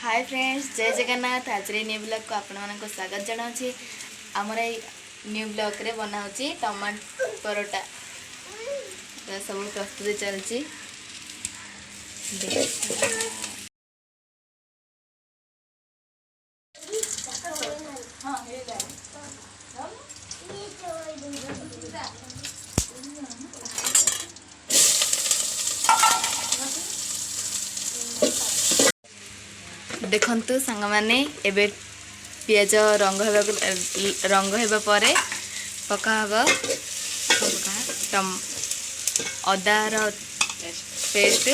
Hi friends, जय जगन्नाथ। आज new blog को आपण मानक स्वागत जनाऊँ। आमर न्यू ब्लॉग रे बनाऊँगी टमाटो परोटा। सब प्रस्तुति चलती। देखंतु सांग माने एबे पियाज रंग हेबा परे पका हबा अदार पेस्ट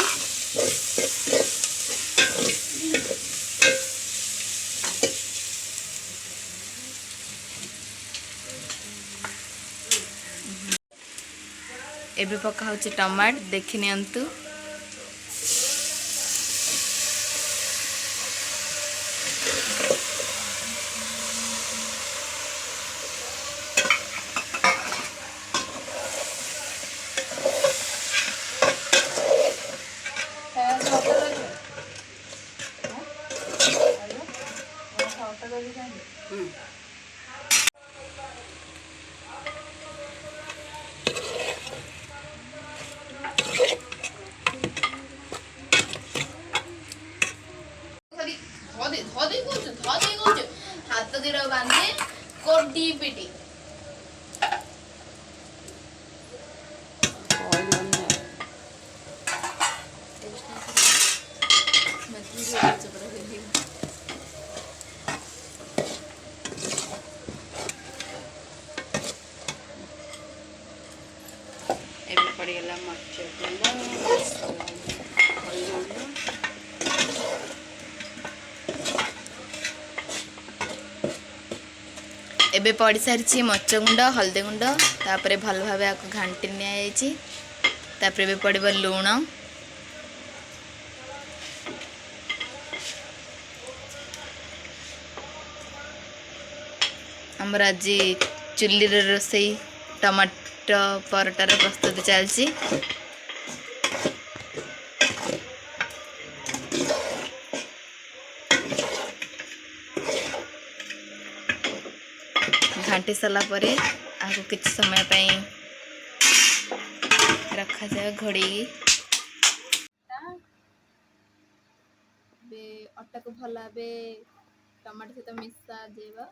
एबे पका होची टमाट देखि नियंतु। हाथ दिड़ा बांधे कोडी पिटी पड़गला एबे पड़ सारी मरच गुंड हल्दी गुंड तापरे भल भाव आपको घाटी नि पड़ब लुण आमर आज चुल्ली रोसई टमाटो परोटार प्रस्तुति चलती। घाटी सारा पर आपको किसी समय रखा जाए घोड़ी अटा को भल भाव टमाटो सहित मिसा जाइबा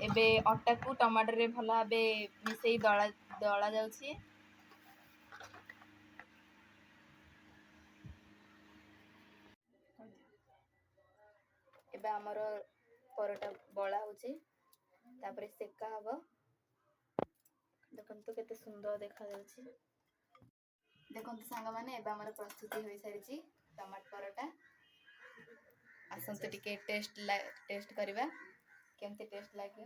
एबे अटा को टमाटर रे भल भाव मिसई दला जाउछि। एबे हमर परोटा बड़ा होछि तापरे सेका हबो। देखंतु केते सुंदर देखा जाउछि। देखंतु सांग माने एबे हमर प्रस्तुति होई सारिछि टमाटर परोटा। आसंतु टिके टेस्ट करबा केमते टेस्ट लागियो।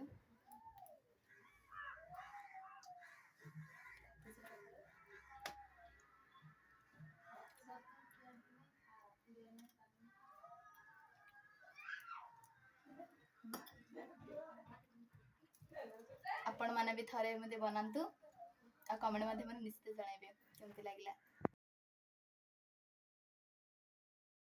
आपण माने भी थरे मते बनांतु आ कमेंट माध्यम निश्चित जणाइबे केमते लागिला।